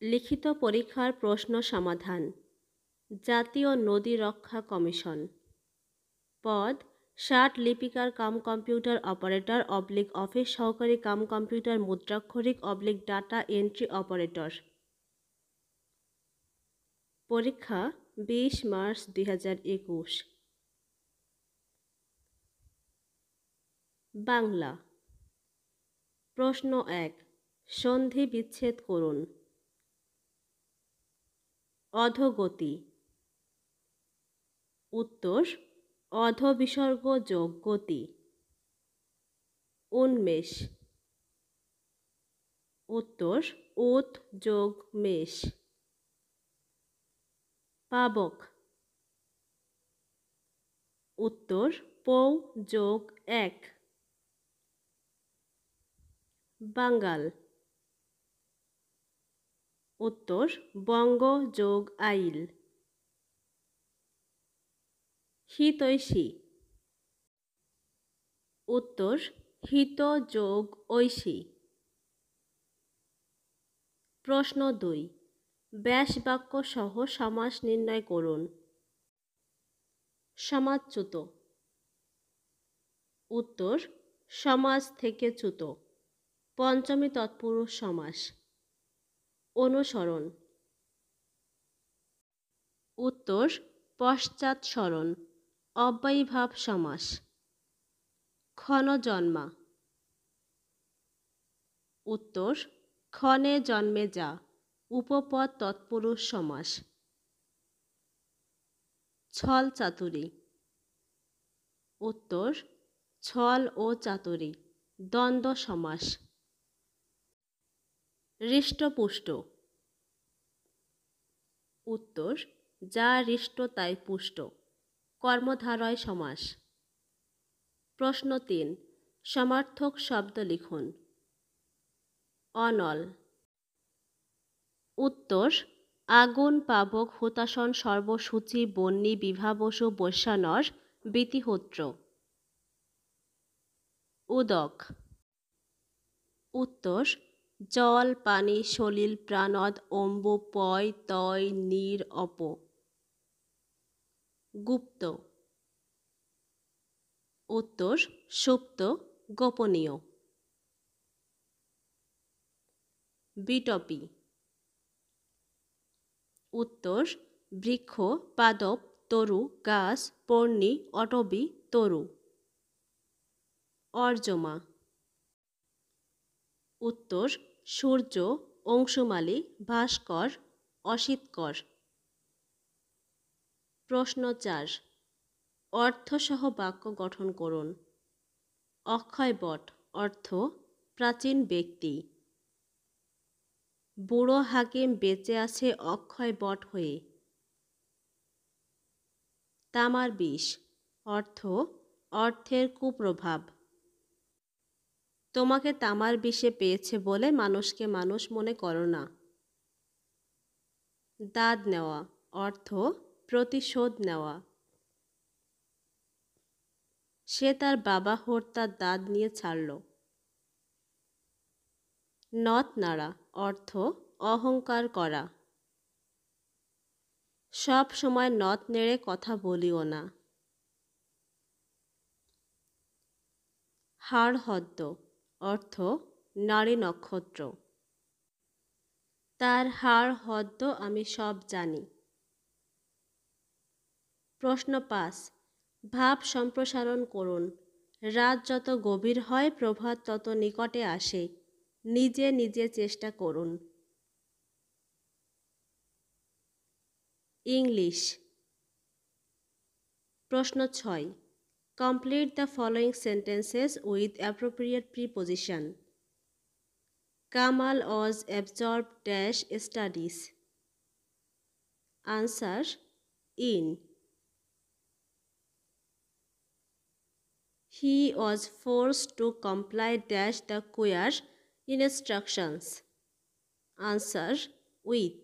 লিখিত পরীক্ষার প্রশ্ন সমাধান। জাতীয় নদী রক্ষা কমিশন। পদ 60 লিপিকার কাম কম্পিউটার অপারেটর অফিস সহকারী কাম কম্পিউটার মুদ্রাক্ষরিক ডাটা এন্ট্রি অপারেটর। পরীক্ষা 20 মার্চ 2021। বাংলা। প্রশ্ন 1, সন্ধি বিচ্ছেদ করুন। অধোগতি। উত্তর অধ বিসর্গ যোগ গতি। উন্মেষ। উত্তর উত যোগ মেষ। পাবক। উত্তর পৌ যোগ এক। বাঙ্গাল। উত্তর বঙ্গ যোগ আইল। হিতৈষী। উত্তর হিত যোগ ঐশী। প্রশ্ন 2, ব্যাস বাক্য সহ সমাস নির্ণয় করুন। সমাজচ্যুত। উত্তর সমাজ থেকে চ্যুত। পঞ্চমী তৎপুরুষ সমাস। অনুসরণ। উত্তর পশ্চাৎসরণ। অব্যয়ীভাব সমাস। ক্ষণজন্মা। উত্তর ক্ষণে জন্মে যা। উপপদ তৎপুরুষ সমাস। ছল চাতুরী। উত্তর ছল ও চাতুরী দ্বন্দ্ব সমাস। হৃষ্টপুষ্ট। উত্তর যা হৃষ্ট তাই পুষ্ট। কর্মধারয় সমাস। প্রশ্ন 3, সমার্থক শব্দ লিখুন। অনল। উত্তর আগুন পাবক হুতাশন সর্বসূচি বন্যী বিভাবসু বৈশ্যানর বীতিহোত্র। উদক। উত্তর জল পানি সলিল প্রাণদ অম্বু পয় তয় নীর অপ। গুপ্ত। উত্তর সুপ্ত গোপনীয়। বিটপী। উত্তর বৃক্ষ পাদপ তরু গাছ পর্ণী অটবী তরু। অর্যমা। উত্তর সূর্য অংশুমালী ভাস্কর অসিতকর। প্রশ্ন 4, অর্থসহ বাক্য গঠন করুন। অক্ষয়বট অর্থ প্রাচীন ব্যক্তি। বুড়ো হাকিম বেঁচে আছে অক্ষয় বট হয়ে। তামার বিষ অর্থ অর্থের কুপ্রভাব। তোমাকে তামার বিষে পেয়েছে বলে মানুষকে মানুষ মনে করো না। দাদ নেওয়া অর্থ প্রতিশোধ নেওয়া। সে তার বাবা হর্তার দাদ নিয়ে ছাড়ল। নথ নাড়া অর্থ অহংকার করা। সব সময় নথ নেড়ে কথা বলিও না। হাড় হদ্দ অর্থ নারী নক্ষত্র। তার হাড় হদ্দ আমি সব জানি। প্রশ্ন 5, ভাব সম্প্রসারণ করুন। রাত যত গভীর হয় প্রভাত তত নিকটে আসে। নিজে নিজে চেষ্টা করুন। ইংলিশ। প্রশ্ন 6, complete the following sentences with appropriate preposition. Kamal was absorbed dash studies. Answer in. He was forced to comply dash the queer instructions. Answer with.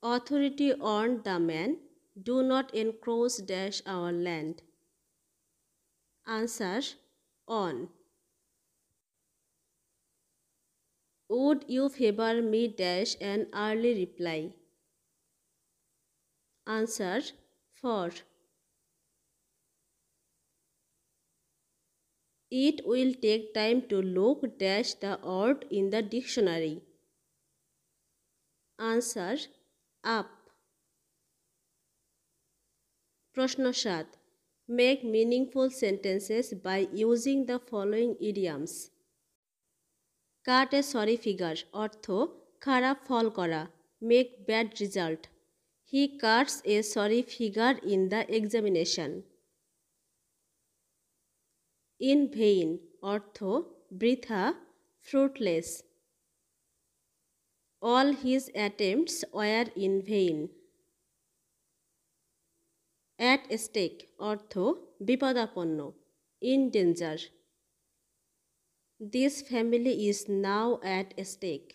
Authority warned the man, do not encroach dash our land. Answer on. Would you favor me dash an early reply? Answer: for. It will take time to look dash the word in the dictionary. Answer: up. প্রশ্ন 7. Make meaningful sentences by using the following idioms. Cut a sorry figure অর্থ খারাপ ফল করা, make bad result. He cuts a sorry figure in the examination. In vain অর্থ বৃথা, fruitless. All his attempts were in vain. At stake অর্থ বিপদাপন্ন, in danger. This family is now at stake.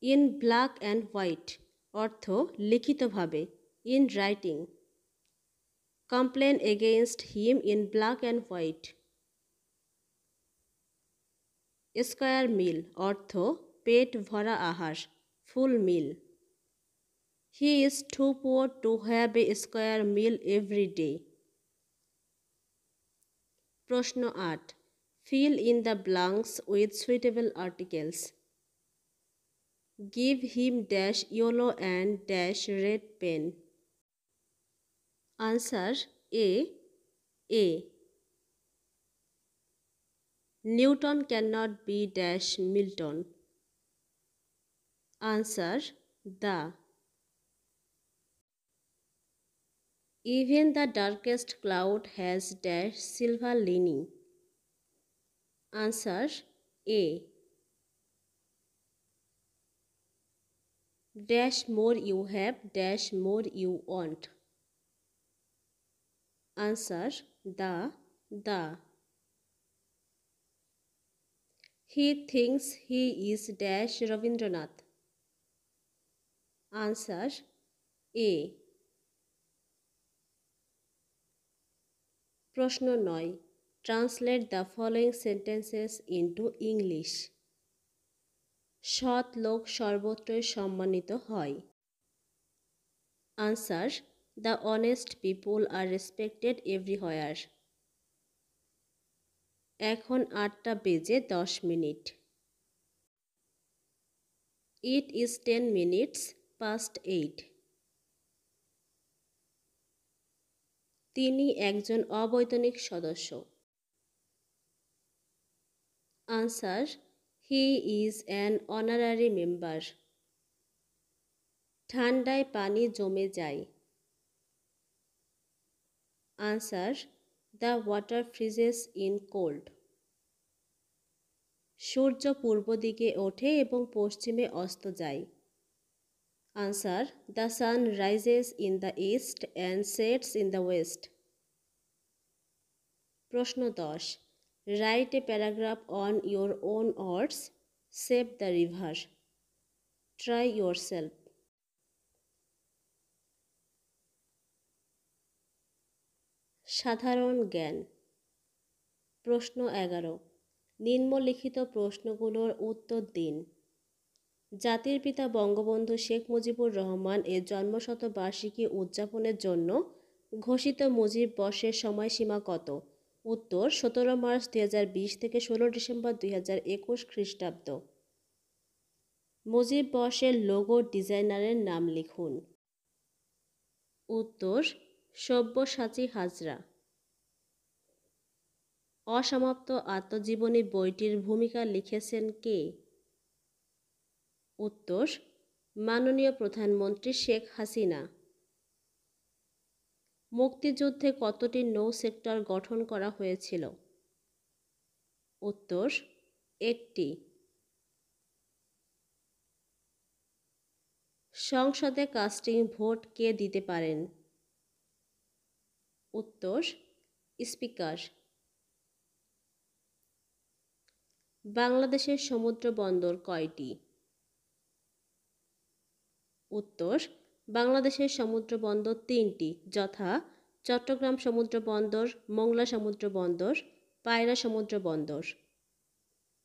In black and white অর্থ লিখিতভাবে, in writing. Complain against him in black and white. Square meal অর্থ পেট ভরা আহার, full meal. He is too poor to have a square meal every day. প্রশ্ন 8. Fill in the blanks with suitable articles. Give him dash yellow and dash red pen. Answer: A. Newton cannot be dash Milton. Answer: the. Even the darkest cloud has dash silver lining. Answer: A. Dash more you have, dash more you want. Answer: the. He thinks he is dash Rabindranath. Answer: A. প্রশ্ন 9. Translate the following sentences into English. সৎ লোক সর্বত্রই সম্মানিত হয়. Answer: The honest people are respected everywhere. এখন 8টা বেজে 10 minute. It is 10 minutes past 8. তিনি একজন অবৈতনিক সদস্য. Answer: He is an honorary member. ঠান্ডায় পানি জমে যায়. Answer: The water freezes in cold. সূর্য পূর্ব দিকে ওঠে এবং পশ্চিমে অস্ত যায়. Answer: The sun rises in the east and sets in the west. প্রশ্ন 10. Write a paragraph on your own words. Save the river. Try yourself. সাধারণ জ্ঞান. প্রশ্ন 11. নিম্নলিখিত প্রশ্নগুলোর উত্তর দিন. জাতির পিতা বঙ্গবন্ধু শেখ মুজিবুর রহমান এর জন্মশতবার্ষিকী উদযাপনের জন্য ঘোষিত মুজিব বর্ষের সময়সীমা কত? উত্তর: 17 মার্চ 2020 থেকে 16 ডিসেম্বর 2021 খ্রিস্টাব্দ. মুজিব বর্ষের লোগো ডিজাইনারের নাম লিখুন. উত্তর: সব্যসাচী হাজরা. অসমাপ্ত আত্মজীবনী বইটির ভূমিকা লিখেছেন কে? উত্তর: মাননীয় প্রধানমন্ত্রী শেখ হাসিনা. মুক্তিযুদ্ধে কতটি নৌ সেক্টর গঠন করা হয়েছিল? উত্তর: 1টি. সংসদে কাস্টিং ভোট কে দিতে পারেন? উত্তর: স্পিকার. বাংলাদেশের সমুদ্র বন্দর কয়টি? উত্তর: বাংলাদেশের সমুদ্র বন্দর 3টি, যথা চট্টগ্রাম সমুদ্র বন্দর, মোংলা সমুদ্র বন্দর, পায়রা সমুদ্র বন্দর.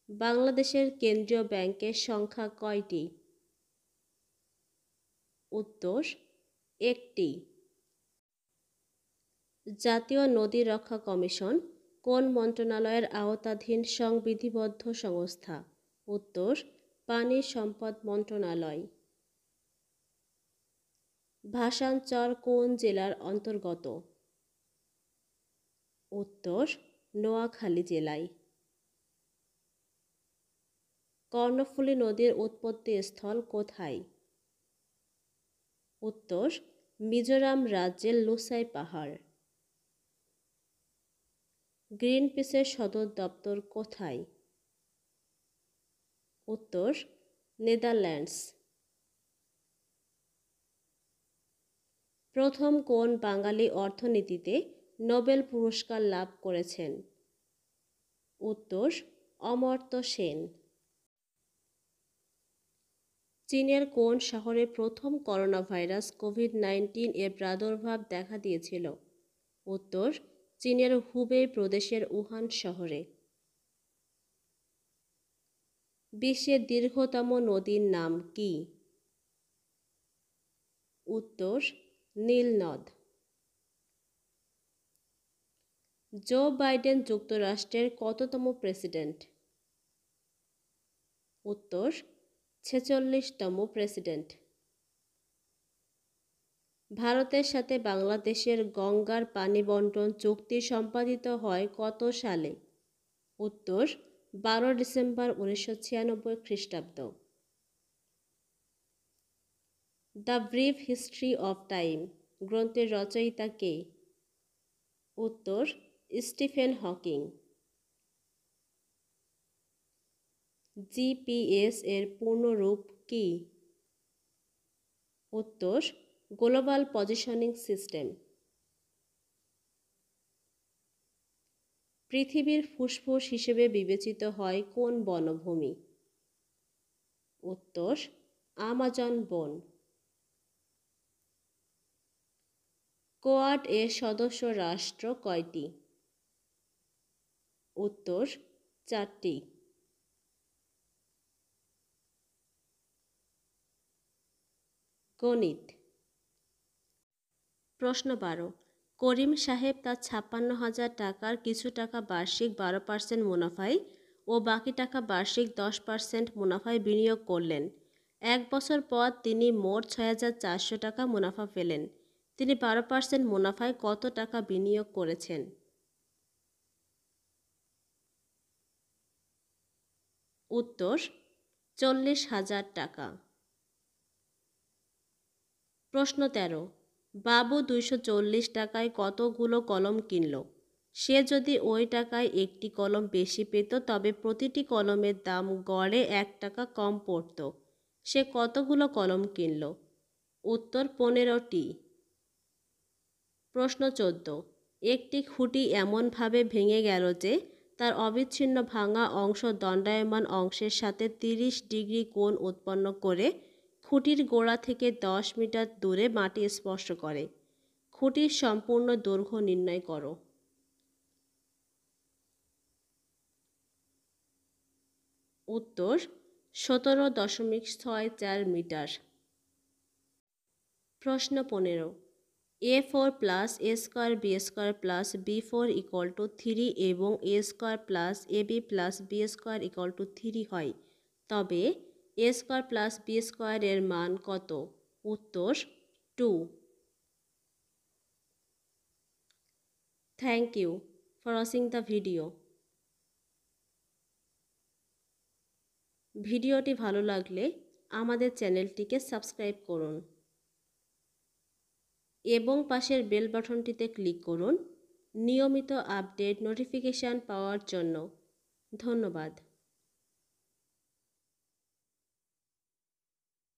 বাংলাদেশের কেন্দ্রীয় ব্যাংকের সংখ্যা কয়টি? উত্তর 1টি। জাতীয় নদী রক্ষা কমিশন কোন মন্ত্রণালয়ের আওতাধীন সংবিধিবদ্ধ সংস্থা? উত্তর পানি সম্পদ মন্ত্রণালয়। ভাসানচর কোন জেলার অন্তর্গত? উত্তর নোয়াখালী জেলায়। কর্ণফুলী নদীর উৎপত্তিস্থল কোথায়? উত্তর মিজোরাম রাজ্যের লুসাই পাহাড়। গ্রিনপিসের সদর দপ্তর কোথায়? উত্তর নেদারল্যান্ডস। প্রথম কোন বাঙালি অর্থনীতিতে নোবেল পুরস্কার লাভ করেছেন? উত্তর অমর্ত্য সেন। চীনের কোন শহরে প্রথম করোনা ভাইরাস কোভিড-19 এর প্রাদুর্ভাব দেখা দিয়েছিল? উত্তর চীনের হুবেই প্রদেশের উহান শহরে। বিশ্বের দীর্ঘতম নদীর নাম কি? উত্তর নীল নদ। জো বাইডেন যুক্তরাষ্ট্রের কততম প্রেসিডেন্ট? উত্তর 46তম প্রেসিডেন্ট। ভারতের সাথে বাংলাদেশের গঙ্গার পানি বন্টন চুক্তি সম্পাদিত হয় কত সালে? উত্তর 12 ডিসেম্বর 1996 খ্রিস্টাব্দ। The brief history of time গ্রন্থের রচয়িতা কে? উত্তর স্টিফেন হকিং। জিপিএস এর পূর্ণরূপ কি? উত্তর গ্লোবাল পজিশনিং সিস্টেম। পৃথিবীর ফুসফুস হিসেবে বিবেচিত হয় কোন বনভূমি? উত্তর আমাজন বন। কোয়াড এর সদস্য রাষ্ট্র কয়টি? উত্তর 4টি। গণিত। প্রশ্ন 12। করিম সাহেব তার 56,000 টাকার কিছু টাকা বার্ষিক 12% মুনাফায় ও বাকি টাকা বার্ষিক 10% মুনাফায় বিনিয়োগ করলেন। 1 বছর পর তিনি মোট 6,400 টাকা মুনাফা পেলেন। তিনি 12% মুনাফায় কত টাকা বিনিয়োগ করেছেন? উত্তর 40,000 টাকা। প্রশ্ন 13। বাবু 240 টাকায় কতগুলো কলম কিনল? সে যদি ওই টাকায় একটি কলম বেশি পেত তবে প্রতিটি কলমের দাম গড়ে 1 টাকা কম পড়ত। সে কতগুলো কলম কিনল? উত্তর 15টি। প্রশ্ন 14। একটি খুঁটি এমনভাবে ভেঙে গেল যে তার অবিচ্ছিন্ন ভাঙা অংশ দণ্ডায়মান অংশের সাথে 30 ডিগ্রি কোণ উৎপন্ন করে খুঁটির গোড়া থেকে 10 মিটার দূরে মাটি স্পর্শ করে। খুঁটির সম্পূর্ণ দৈর্ঘ্য নির্ণয় করো। উত্তর 17.64 মিটার। প্রশ্ন 15। a4 plus a square b square plus b4 equal to 3 এবং a square plus ab plus b square equal to 3 হয়, তবে a square plus b square এর মান কত? উত্তর 2। Thank you for watching the video. ভিডিওটি ভালো লাগলে আমাদের চ্যানেলটিকে সাবস্ক্রাইব করুন এবং পাশের বেল বাটনটিতে ক্লিক করুন নিয়মিত আপডেট নোটিফিকেশান পাওয়ার জন্য। ধন্যবাদ।